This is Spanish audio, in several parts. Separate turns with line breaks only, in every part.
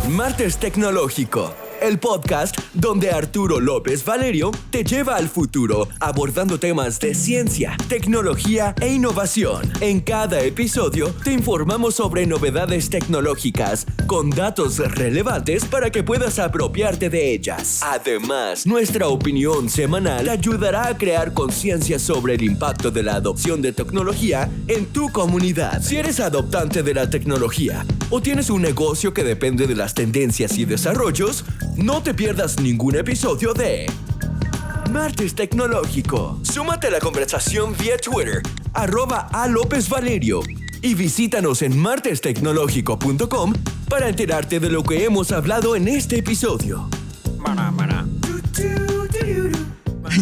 Martes Tecnológico, el podcast donde Arturo López Valerio te lleva al futuro abordando temas de ciencia, tecnología e innovación. En cada episodio te informamos sobre novedades tecnológicas con datos relevantes para que puedas apropiarte de ellas. Además, nuestra opinión semanal te ayudará a crear conciencia sobre el impacto de la adopción de tecnología en tu comunidad. Si eres adoptante de la tecnología o tienes un negocio que depende de las tendencias y desarrollos, no te pierdas ningún episodio de Martes Tecnológico. Súmate a la conversación vía Twitter, @alopezvalerio, y visítanos en martestecnológico.com para enterarte de lo que hemos hablado en este episodio.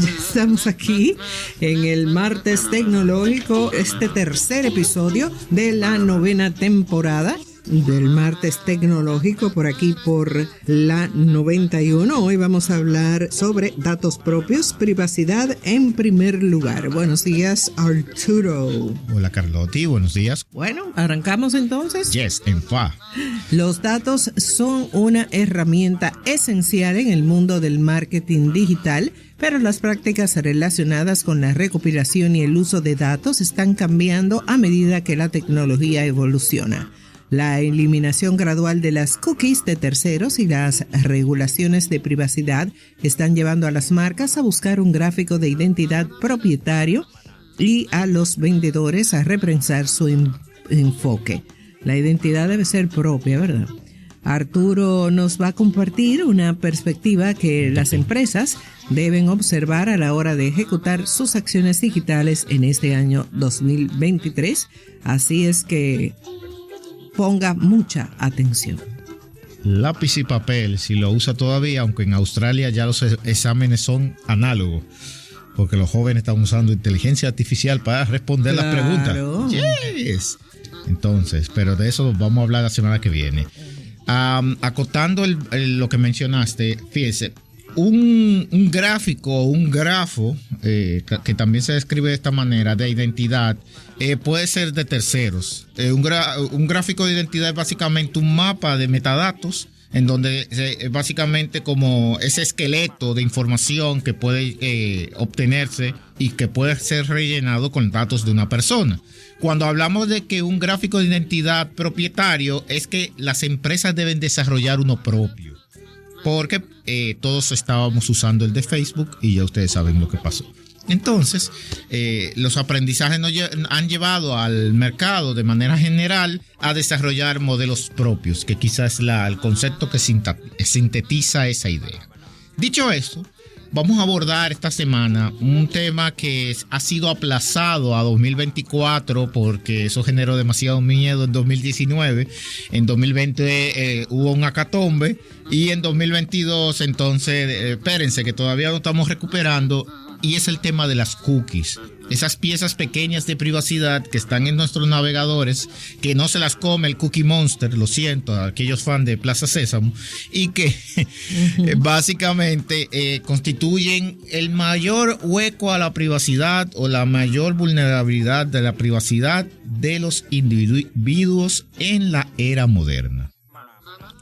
Ya estamos aquí en el Martes Tecnológico, este tercer episodio de la 9ª temporada del Martes Tecnológico, por aquí por la 91. Hoy vamos a hablar sobre datos propios, privacidad en primer lugar. Buenos días, Arturo.
Hola, Carlotti, buenos días.
Bueno, arrancamos entonces.
Yes, en fa.
Los datos son una herramienta esencial en el mundo del marketing digital, pero las prácticas relacionadas con la recopilación y el uso de datos están cambiando a medida que la tecnología evoluciona. La eliminación gradual de las cookies de terceros y las regulaciones de privacidad están llevando a las marcas a buscar un gráfico de identidad propietario y a los vendedores a repensar su enfoque. La identidad debe ser propia, ¿verdad? Arturo nos va a compartir una perspectiva que las empresas deben observar a la hora de ejecutar sus acciones digitales en este año 2023. Así es que ponga mucha atención.
Lápiz y papel, si lo usa todavía, aunque en Australia ya los exámenes son análogos, porque los jóvenes están usando inteligencia artificial para responder las preguntas. Yes. Entonces, pero de eso vamos a hablar la semana que viene. Acotando lo que mencionaste, fíjese, un gráfico, un grafo, que también se describe de esta manera, de identidad, puede ser de terceros. Un gráfico de identidad es básicamente un mapa de metadatos, en donde básicamente como ese esqueleto de información que puede obtenerse y que puede ser rellenado con datos de una persona. Cuando hablamos de que un gráfico de identidad propietario, es que las empresas deben desarrollar uno propio. Porque todos estábamos usando el de Facebook y ya ustedes saben lo que pasó. Entonces, los aprendizajes nos han llevado al mercado de manera general a desarrollar modelos propios, que quizás es el concepto que sintetiza esa idea. Dicho esto, vamos a abordar esta semana un tema que ha sido aplazado a 2024 porque eso generó demasiado miedo en 2019. En 2020 hubo un acatombe y en 2022 entonces, espérense que todavía no estamos recuperando. Y es el tema de las cookies, esas piezas pequeñas de privacidad que están en nuestros navegadores, que no se las come el Cookie Monster, lo siento, a aquellos fans de Plaza Sésamo, y que básicamente constituyen el mayor hueco a la privacidad o la mayor vulnerabilidad de la privacidad de los individuos en la era moderna.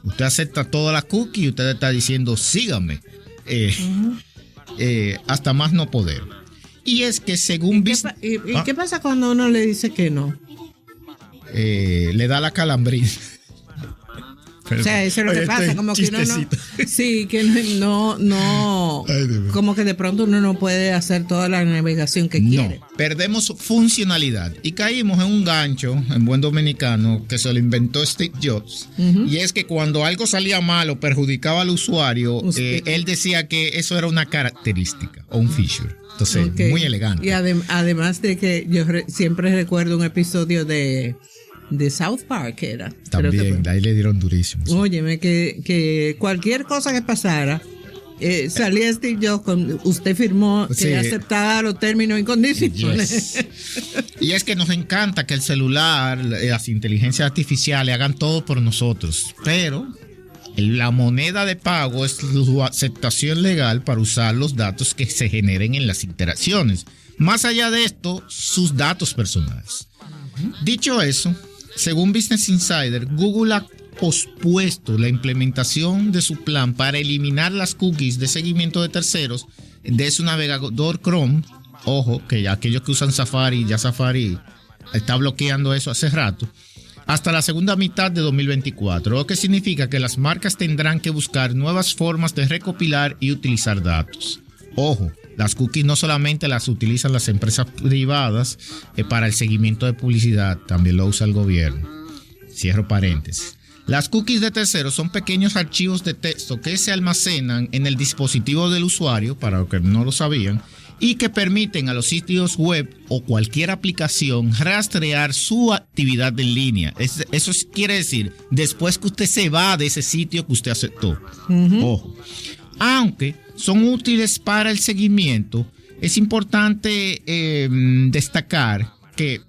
Usted acepta toda la cookie y usted está diciendo sígame. Hasta más no poder. Y es que según...
¿Y qué pasa cuando uno le dice que no?
Le da la calambrina.
O sea, eso es lo que pasa, como que uno no... Sí, que no como que de pronto uno no puede hacer toda la navegación que quiere.
No, perdemos funcionalidad y caímos en un gancho, en buen dominicano, que se lo inventó Steve Jobs. Y es que cuando algo salía mal o perjudicaba al usuario, él decía que eso era una característica o un feature. Entonces, muy elegante.
Y además de que yo siempre recuerdo un episodio de South Park, era.
También, de ahí le dieron durísimo. Sí.
Óyeme, que cualquier cosa que pasara, salía Steve Jobs con usted firmó que aceptaba los términos y condiciones.
Yes. Y es que nos encanta que el celular, las inteligencias artificiales hagan todo por nosotros, pero la moneda de pago es su aceptación legal para usar los datos que se generen en las interacciones. Más allá de esto, sus datos personales. Dicho eso, según Business Insider, Google ha pospuesto la implementación de su plan para eliminar las cookies de seguimiento de terceros de su navegador Chrome. Ojo, que ya aquellos que usan Safari, ya Safari está bloqueando eso hace rato, hasta la segunda mitad de 2024, lo que significa que las marcas tendrán que buscar nuevas formas de recopilar y utilizar datos. Ojo, las cookies no solamente las utilizan las empresas privadas para el seguimiento de publicidad, también lo usa el gobierno. Cierro paréntesis. Las cookies de terceros son pequeños archivos de texto que se almacenan en el dispositivo del usuario, para los que no lo sabían, y que permiten a los sitios web o cualquier aplicación rastrear su actividad en línea. Eso quiere decir, después que usted se va de ese sitio que usted aceptó. Ojo. Aunque son útiles para el seguimiento, es importante destacar que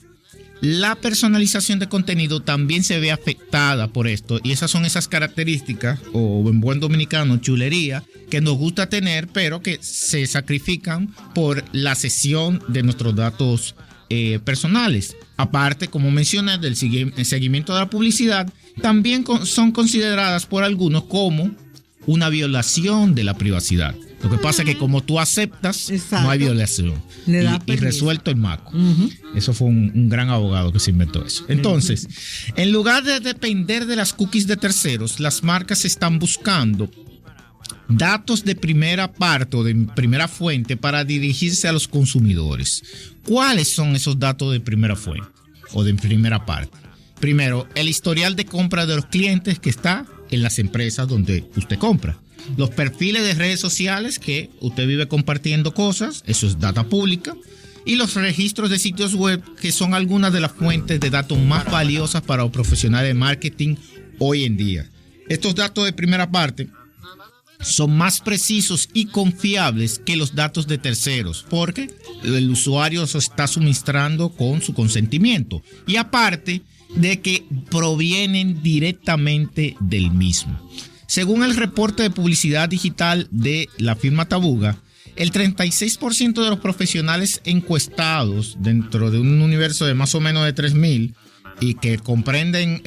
la personalización de contenido también se ve afectada por esto, y esas son esas características, o en buen dominicano, chulería, que nos gusta tener, pero que se sacrifican por la cesión de nuestros datos personales. Aparte, como mencioné, del seguimiento de la publicidad, también son consideradas por algunos como una violación de la privacidad. Lo que pasa es que como tú aceptas, exacto, no hay violación. Y resuelto el maco. Eso fue un gran abogado que se inventó eso. Entonces, en lugar de depender de las cookies de terceros, las marcas están buscando datos de primera parte o de primera fuente para dirigirse a los consumidores. ¿Cuáles son esos datos de primera fuente o de primera parte? Primero, el historial de compra de los clientes que está en las empresas donde usted compra. Los perfiles de redes sociales que usted vive compartiendo cosas, eso es data pública. Y los registros de sitios web, que son algunas de las fuentes de datos más valiosas para los profesionales de marketing hoy en día. Estos datos de primera parte son más precisos y confiables que los datos de terceros, porque el usuario se está suministrando con su consentimiento. Y aparte de que provienen directamente del mismo. Según el reporte de publicidad digital de la firma Tabuga, el 36% de los profesionales encuestados dentro de un universo de más o menos de 3,000 y que comprenden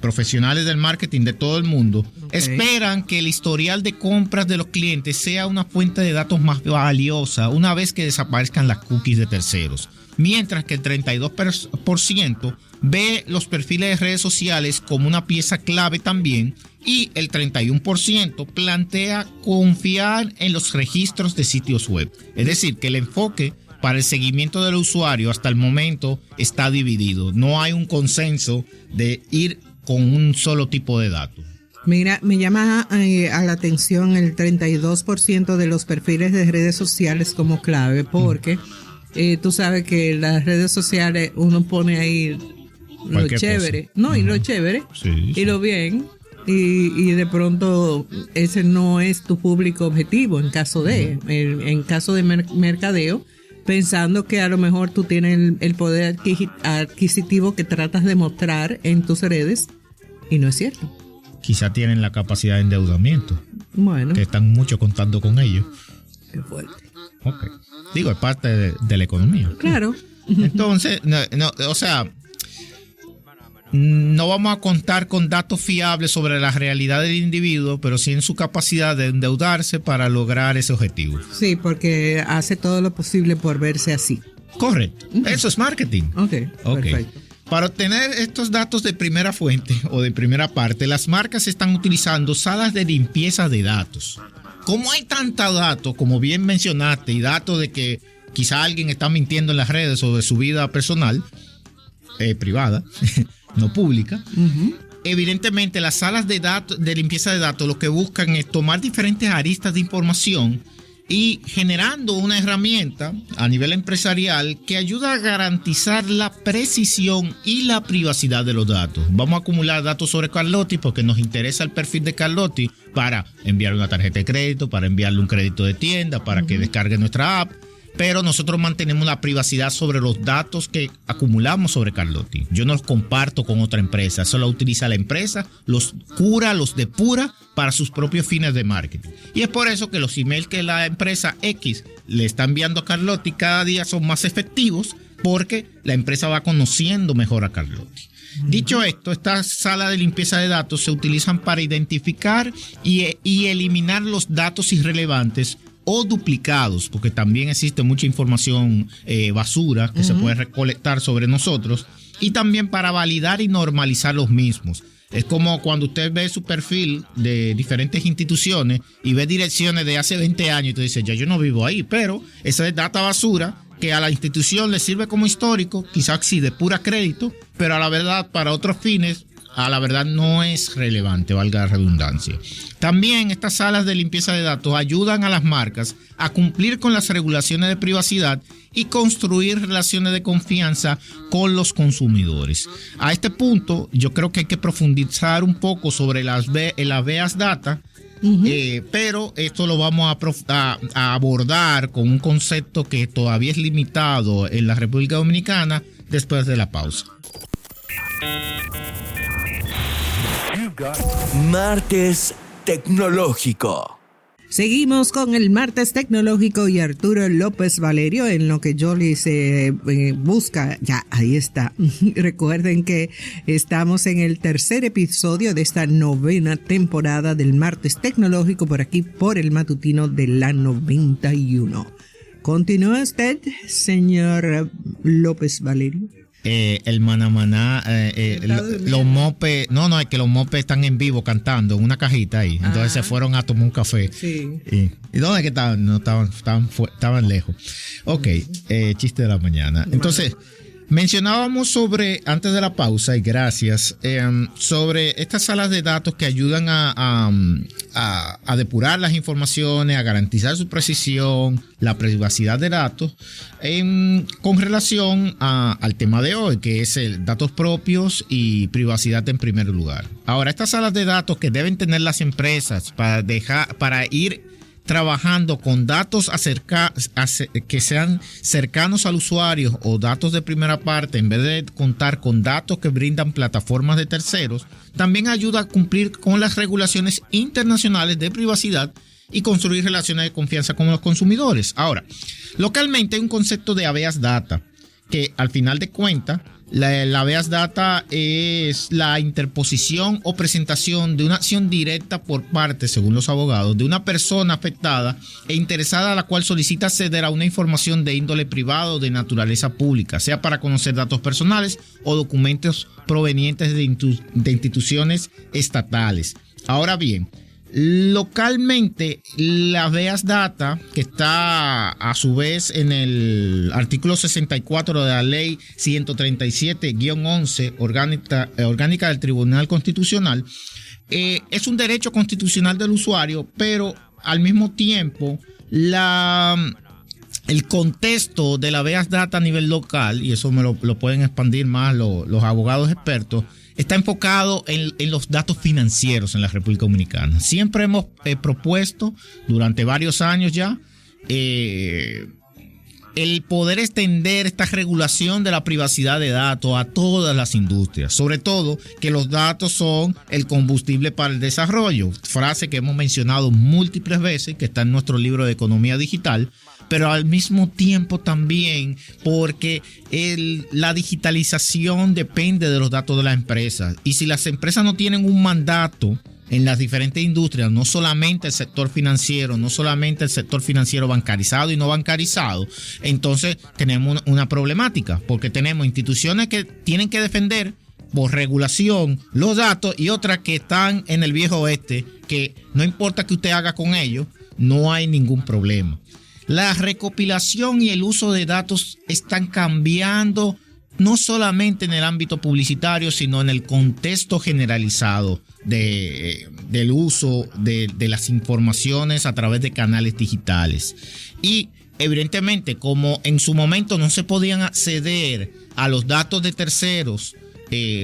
profesionales del marketing de todo el mundo, esperan que el historial de compras de los clientes sea una fuente de datos más valiosa una vez que desaparezcan las cookies de terceros. Mientras que el 32% ve los perfiles de redes sociales como una pieza clave también, y el 31% plantea confiar en los registros de sitios web. Es decir, que el enfoque para el seguimiento del usuario hasta el momento está dividido. No hay un consenso de ir con un solo tipo de datos.
Mira, me llama a la atención el 32% de los perfiles de redes sociales como clave, porque tú sabes que en las redes sociales uno pone ahí lo chévere, ¿no? Y lo chévere, sí. Y lo bien, y de pronto ese no es tu público objetivo en caso de mercadeo, pensando que a lo mejor tú tienes el poder adquisitivo que tratas de mostrar en tus redes, y no es cierto.
Quizá tienen la capacidad de endeudamiento. Bueno. Que están mucho contando con ellos.
Qué fuerte.
Ok. Digo, es parte de la economía.
Claro.
Entonces, no vamos a contar con datos fiables sobre la realidad del individuo, pero sí en su capacidad de endeudarse para lograr ese objetivo.
Sí, porque hace todo lo posible por verse así.
Correcto. Eso es marketing.
Ok. Perfecto.
Para obtener estos datos de primera fuente o de primera parte, las marcas están utilizando salas de limpieza de datos. Como hay tanta datos, como bien mencionaste, y datos de que quizá alguien está mintiendo en las redes sobre su vida personal, privada, no pública, evidentemente las salas de limpieza de datos lo que buscan es tomar diferentes aristas de información y generando una herramienta a nivel empresarial que ayuda a garantizar la precisión y la privacidad de los datos. Vamos a acumular datos sobre Carlotti porque nos interesa el perfil de Carlotti para enviarle una tarjeta de crédito, para enviarle un crédito de tienda, para que descargue nuestra app. pero nosotros mantenemos la privacidad sobre los datos que acumulamos sobre Carlotti. Yo no los comparto con otra empresa, solo utiliza la empresa, los cura, los depura para sus propios fines de marketing. Y es por eso que los emails que la empresa X le está enviando a Carlotti cada día son más efectivos, porque la empresa va conociendo mejor a Carlotti. Dicho esto, estas salas de limpieza de datos se utilizan para identificar y eliminar los datos irrelevantes o duplicados, porque también existe mucha información basura que se puede recolectar sobre nosotros, y también para validar y normalizar los mismos. Es como cuando usted ve su perfil de diferentes instituciones y ve direcciones de hace 20 años y tú dices, ya yo no vivo ahí, pero esa es data basura que a la institución le sirve como histórico, quizás sí de pura crédito, pero a la verdad para otros fines, a la verdad no es relevante, valga la redundancia. También estas salas de limpieza de datos ayudan a las marcas a cumplir con las regulaciones de privacidad y construir relaciones de confianza con los consumidores. A este punto, yo creo que hay que profundizar un poco sobre las Aveas Data, pero esto lo vamos a abordar con un concepto que todavía es limitado en la República Dominicana después de la pausa.
Martes Tecnológico.
Seguimos con el Martes Tecnológico y Arturo López Valerio en lo que Jolie se busca. Ya, ahí está. Recuerden que estamos en el tercer episodio de esta 9ª temporada del Martes Tecnológico por aquí, por el matutino de la 91. ¿Continúa usted, señor López Valerio?
El manamaná, los mopes, no, es que los mopes están en vivo cantando en una cajita ahí. Entonces se fueron a tomar un café. Sí. ¿Y dónde es que estaban? No estaban lejos. Ok, chiste de la mañana. Entonces, mencionábamos sobre, antes de la pausa, y gracias, sobre estas salas de datos que ayudan a depurar las informaciones, a garantizar su precisión, la privacidad de datos, con relación al tema de hoy, que es el datos propios y privacidad en primer lugar. Ahora, estas salas de datos que deben tener las empresas para ir trabajando con datos que sean cercanos al usuario o datos de primera parte, en vez de contar con datos que brindan plataformas de terceros, también ayuda a cumplir con las regulaciones internacionales de privacidad y construir relaciones de confianza con los consumidores. Ahora, localmente hay un concepto de Aveas Data, que al final de cuentas, la Aveas Data es la interposición o presentación de una acción directa por parte, según los abogados, de una persona afectada e interesada a la cual solicita acceder a una información de índole privado o de naturaleza pública, sea para conocer datos personales o documentos provenientes de instituciones estatales. Ahora bien, localmente, la Aveas Data, que está a su vez en el artículo 64 de la ley 137-11 orgánica del Tribunal Constitucional, es un derecho constitucional del usuario, pero al mismo tiempo el contexto de la Aveas Data a nivel local, y eso me lo pueden expandir más los abogados expertos, está enfocado en los datos financieros en la República Dominicana. Siempre hemos propuesto durante varios años ya el poder extender esta regulación de la privacidad de datos a todas las industrias, sobre todo que los datos son el combustible para el desarrollo, frase que hemos mencionado múltiples veces, que está en nuestro libro de Economía Digital, pero al mismo tiempo también porque la digitalización depende de los datos de las empresas, y si las empresas no tienen un mandato en las diferentes industrias, no solamente el sector financiero, bancarizado y no bancarizado, entonces tenemos una problemática, porque tenemos instituciones que tienen que defender por regulación los datos y otras que están en el viejo oeste, que no importa que usted haga con ellos, no hay ningún problema. La recopilación y el uso de datos están cambiando no solamente en el ámbito publicitario, sino en el contexto generalizado del uso de las informaciones a través de canales digitales. Y evidentemente, como en su momento no se podían acceder a los datos de terceros,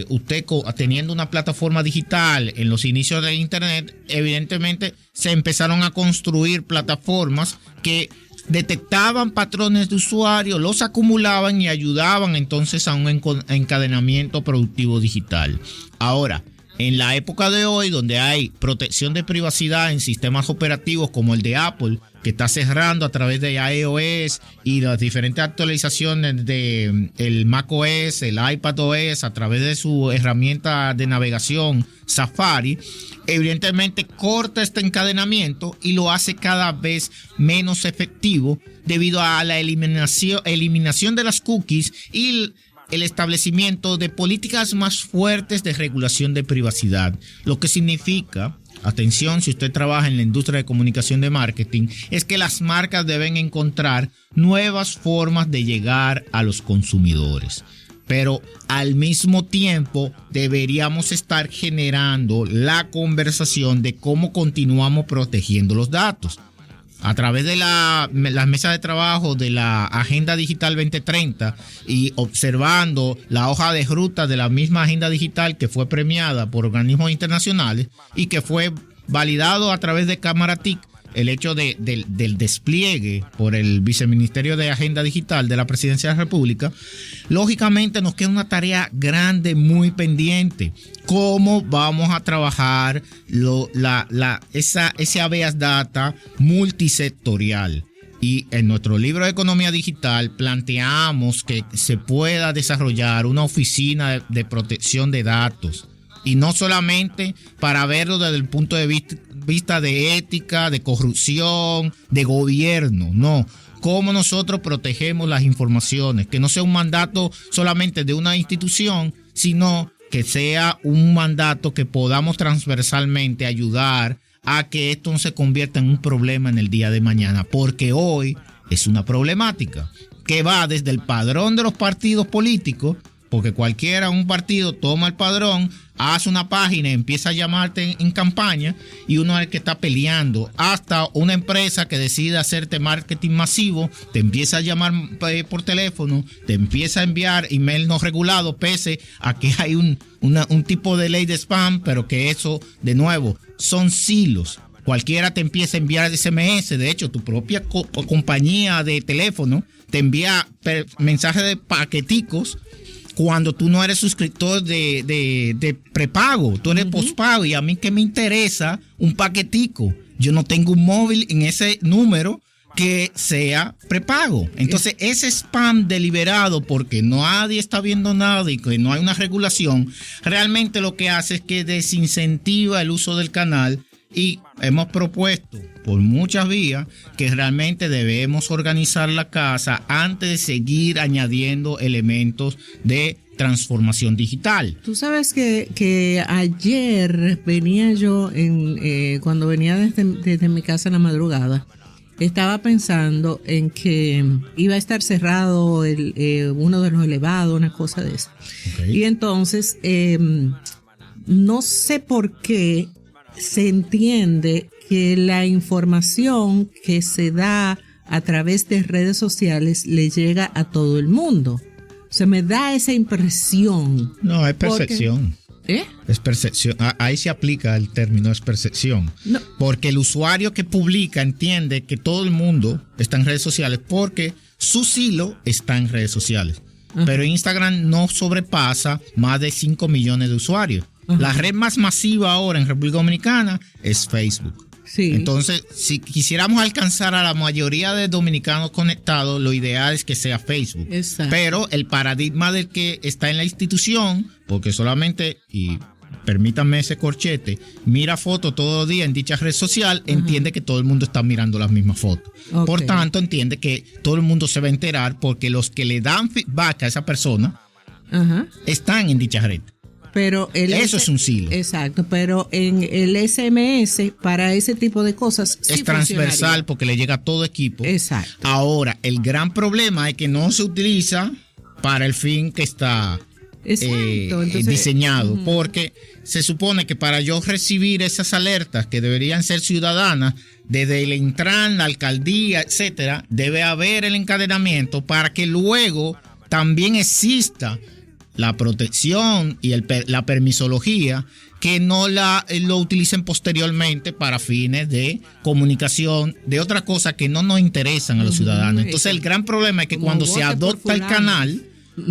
usted teniendo una plataforma digital en los inicios de Internet, evidentemente se empezaron a construir plataformas que detectaban patrones de usuario, los acumulaban y ayudaban entonces a un encadenamiento productivo digital. Ahora, en la época de hoy, donde hay protección de privacidad en sistemas operativos como el de Apple, que está cerrando a través de iOS y las diferentes actualizaciones de el macOS, el iPadOS, a través de su herramienta de navegación Safari, evidentemente corta este encadenamiento y lo hace cada vez menos efectivo debido a la eliminación de las cookies y el establecimiento de políticas más fuertes de regulación de privacidad, lo que significa, atención si usted trabaja en la industria de comunicación de marketing, es que las marcas deben encontrar nuevas formas de llegar a los consumidores. Pero al mismo tiempo deberíamos estar generando la conversación de cómo continuamos protegiendo los datos. A través de las mesas de trabajo de la Agenda Digital 2030 y observando la hoja de ruta de la misma Agenda Digital que fue premiada por organismos internacionales y que fue validado a través de Cámara TIC, el hecho del despliegue por el Viceministerio de Agenda Digital de la Presidencia de la República, lógicamente nos queda una tarea grande, muy pendiente. ¿Cómo vamos a trabajar ese habeas data multisectorial? Y en nuestro libro de Economía Digital planteamos que se pueda desarrollar una oficina de protección de datos. Y no solamente para verlo desde el punto de vista de ética, de corrupción, de gobierno, no. Cómo nosotros protegemos las informaciones, que no sea un mandato solamente de una institución, sino que sea un mandato que podamos transversalmente ayudar a que esto no se convierta en un problema en el día de mañana, porque hoy es una problemática que va desde el padrón de los partidos políticos, porque cualquiera, un partido toma el padrón, hace una página y empieza a llamarte en campaña y uno es el que está peleando, hasta una empresa que decide hacerte marketing masivo, te empieza a llamar por teléfono, te empieza a enviar email no regulado, pese a que hay un tipo de ley de spam, pero que eso, de nuevo, son silos. Cualquiera te empieza a enviar SMS. De hecho, tu propia compañía de teléfono te envía mensajes de paqueticos cuando tú no eres suscriptor de prepago, tú eres postpago. Y a mí que me interesa un paquetico. Yo no tengo un móvil en ese número que sea prepago. Entonces, ese spam deliberado porque nadie está viendo nada y que no hay una regulación, realmente lo que hace es que desincentiva el uso del canal. Y hemos propuesto por muchas vías que realmente debemos organizar la casa antes de seguir añadiendo elementos de transformación digital.
Tú sabes que ayer venía yo, cuando venía desde mi casa en la madrugada, estaba pensando en que iba a estar cerrado uno de los elevados, una cosa de esa. Okay. Y entonces, no sé por qué se entiende que la información que se da a través de redes sociales le llega a todo el mundo. Se me da esa impresión.
No, es percepción.
¿Eh?
Es percepción. Ahí se aplica el término, es percepción. No. Porque el usuario que publica entiende que todo el mundo está en redes sociales porque su silo está en redes sociales. Ajá. Pero Instagram no sobrepasa más de 5 millones de usuarios. Ajá. La red más masiva ahora en República Dominicana es Facebook. Sí. Entonces, si quisiéramos alcanzar a la mayoría de dominicanos conectados, lo ideal es que sea Facebook. Exacto. Pero el paradigma del que está en la institución, porque solamente, y permítanme ese corchete, mira fotos todos los días en dicha red social, ajá, entiende que todo el mundo está mirando las mismas fotos. Okay. Por tanto, entiende que todo el mundo se va a enterar porque los que le dan feedback a esa persona, ajá, están en dicha red.
Pero
eso es un silo.
Exacto, pero en el SMS para ese tipo de cosas
es transversal porque le llega a todo equipo.
Exacto.
Ahora, el gran problema es que no se utiliza para el fin que está diseñado, porque se supone que para yo recibir esas alertas que deberían ser ciudadanas, desde el Intran, la alcaldía, etcétera, debe haber el encadenamiento para que luego también exista la protección y la permisología, que no lo utilicen posteriormente para fines de comunicación, de otras cosas que no nos interesan a los ciudadanos. Entonces el gran problema es que cuando se adopta el canal,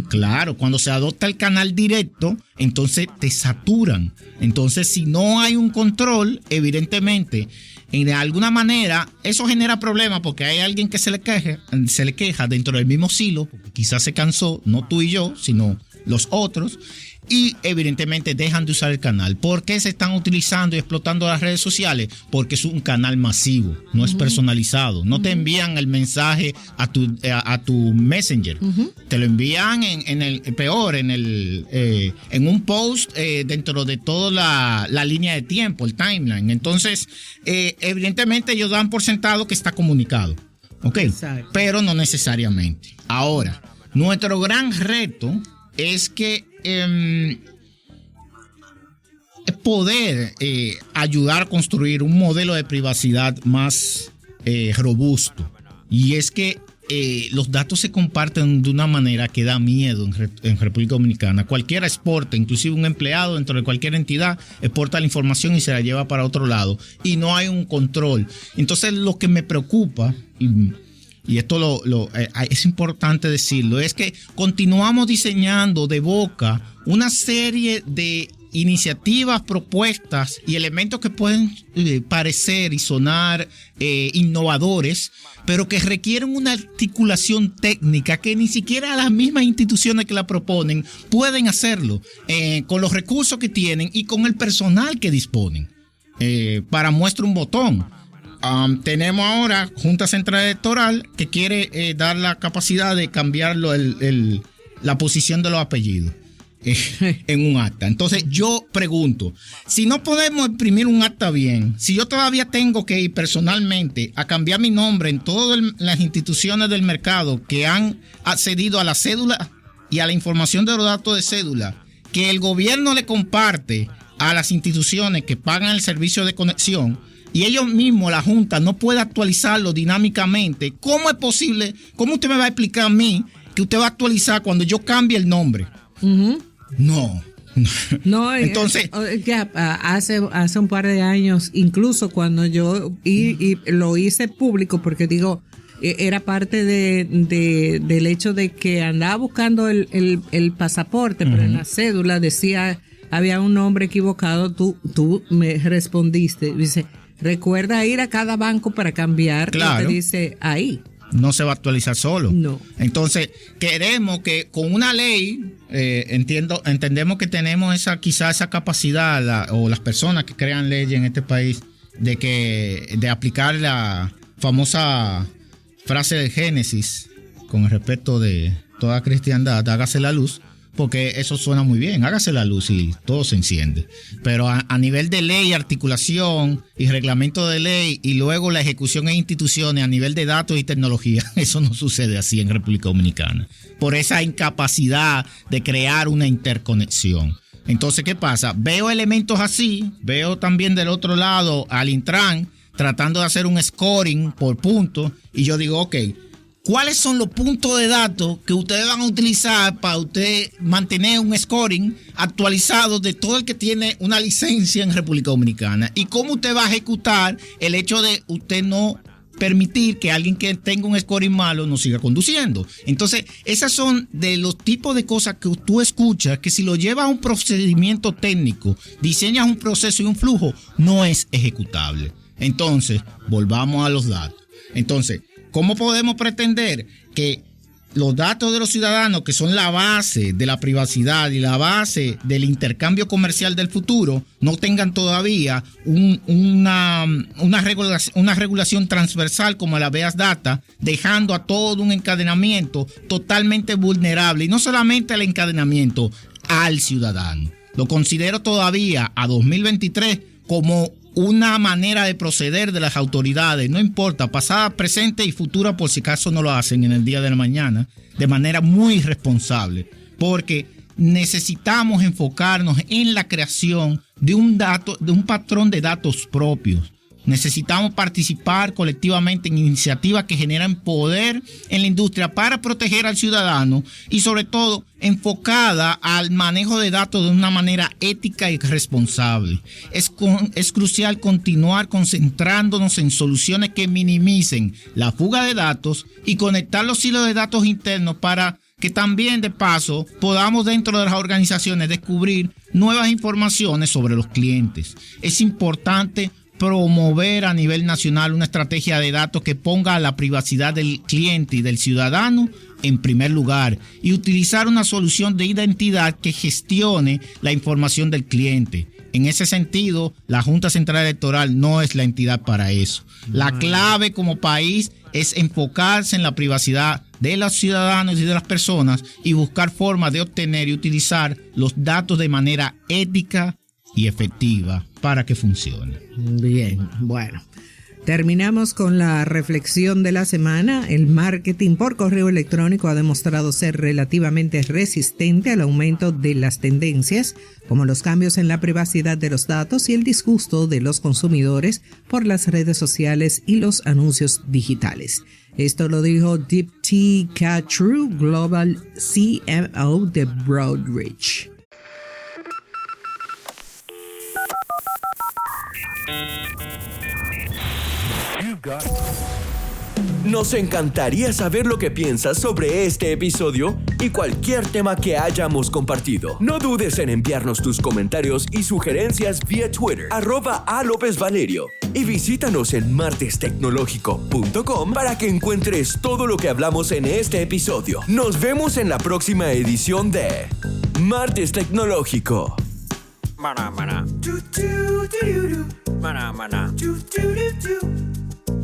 claro, cuando se adopta el canal directo, entonces te saturan. Entonces, si no hay un control, evidentemente, de alguna manera, eso genera problemas porque hay alguien que se le queja dentro del mismo silo, porque quizás se cansó, no tú y yo, sino los otros, y evidentemente dejan de usar el canal. ¿Por qué se están utilizando y explotando las redes sociales? Porque es un canal masivo, no es personalizado. No te envían el mensaje a tu Messenger. Te lo envían en un post dentro de toda la línea de tiempo, el timeline. Entonces, evidentemente ellos dan por sentado que está comunicado. ¿Ok? Exacto. Pero no necesariamente. Ahora, nuestro gran reto es que poder ayudar a construir un modelo de privacidad más robusto. Y es que los datos se comparten de una manera que da miedo en República Dominicana. Cualquiera exporta, inclusive un empleado dentro de cualquier entidad, exporta la información y se la lleva para otro lado. Y no hay un control. Entonces lo que me preocupa, y esto es importante decirlo, es que continuamos diseñando de boca una serie de iniciativas, propuestas y elementos que pueden parecer y sonar innovadores, pero que requieren una articulación técnica que ni siquiera las mismas instituciones que la proponen pueden hacerlo con los recursos que tienen y con el personal que disponen. Para muestra un botón. Tenemos ahora Junta Central Electoral que quiere dar la capacidad de cambiar la posición de los apellidos en un acta. Entonces yo pregunto, si no podemos imprimir un acta bien, si yo todavía tengo que ir personalmente a cambiar mi nombre en todas las instituciones del mercado que han accedido a la cédula y a la información de los datos de cédula, que el gobierno le comparte a las instituciones que pagan el servicio de conexión, y ellos mismos, la Junta, no puede actualizarlo dinámicamente, ¿cómo es posible? ¿Cómo usted me va a explicar a mí que usted va a actualizar cuando yo cambie el nombre? No. Entonces,
hace un par de años, incluso cuando yo y lo hice público, porque digo, era parte del hecho de que andaba buscando el pasaporte, pero en la cédula decía, había un nombre equivocado. Tú me respondiste, dice, recuerda ir a cada banco para cambiar. Claro. Lo que dice ahí.
No se va a actualizar solo.
No.
Entonces, queremos que con una ley, entendemos que tenemos quizá esa capacidad, o las personas que crean leyes en este país, de aplicar la famosa frase del Génesis, con el respeto de toda cristiandad, hágase la luz. Porque eso suena muy bien, hágase la luz y todo se enciende. Pero a nivel de ley, articulación y reglamento de ley, y luego la ejecución en instituciones a nivel de datos y tecnología, eso no sucede así en República Dominicana. Por esa incapacidad de crear una interconexión. Entonces, ¿qué pasa? Veo elementos así, veo también del otro lado al Intran tratando de hacer un scoring por puntos, y yo digo, ok, ¿cuáles son los puntos de datos que ustedes van a utilizar para usted mantener un scoring actualizado de todo el que tiene una licencia en República Dominicana? ¿Y cómo usted va a ejecutar el hecho de usted no permitir que alguien que tenga un scoring malo no siga conduciendo? Entonces, esas son de los tipos de cosas que tú escuchas que si lo llevas a un procedimiento técnico, diseñas un proceso y un flujo, no es ejecutable. Entonces, volvamos a los datos. Entonces, ¿cómo podemos pretender que los datos de los ciudadanos, que son la base de la privacidad y la base del intercambio comercial del futuro, no tengan todavía una regulación transversal como la Base Data, dejando a todo un encadenamiento totalmente vulnerable? Y no solamente al encadenamiento, al ciudadano. Lo considero todavía a 2023 como una manera de proceder de las autoridades, no importa, pasada, presente y futura, por si acaso no lo hacen en el día de la mañana, de manera muy responsable, porque necesitamos enfocarnos en la creación de un patrón de datos propios,
Necesitamos participar colectivamente en iniciativas que generan poder en la industria para proteger al ciudadano y sobre todo enfocada al manejo de datos de una manera ética y responsable. Es crucial continuar concentrándonos en soluciones que minimicen la fuga de datos y conectar los hilos de datos internos para que también de paso podamos dentro de las organizaciones descubrir nuevas informaciones sobre los clientes. Es importante promover a nivel nacional una estrategia de datos que ponga la privacidad del cliente y del ciudadano en primer lugar y utilizar una solución de identidad que gestione la información del cliente. En ese sentido, la Junta Central Electoral no es la entidad para eso. La clave como país es enfocarse en la privacidad de los ciudadanos y de las personas y buscar formas de obtener y utilizar los datos de manera ética y efectiva para que funcione.
Bien, bueno. Terminamos con la reflexión de la semana. El marketing por correo electrónico ha demostrado ser relativamente resistente al aumento de las tendencias, como los cambios en la privacidad de los datos y el disgusto de los consumidores por las redes sociales y los anuncios digitales. Esto lo dijo Deepti Katru, Global CMO de Broadridge.
Nos encantaría saber lo que piensas sobre este episodio y cualquier tema que hayamos compartido. No dudes en enviarnos tus comentarios y sugerencias vía Twitter, @alopezvalerio, y visítanos en martestecnológico.com para que encuentres todo lo que hablamos en este episodio. Nos vemos en la próxima edición de Martes Tecnológico.
Mana mana. Mana mana.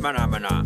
Mana mana.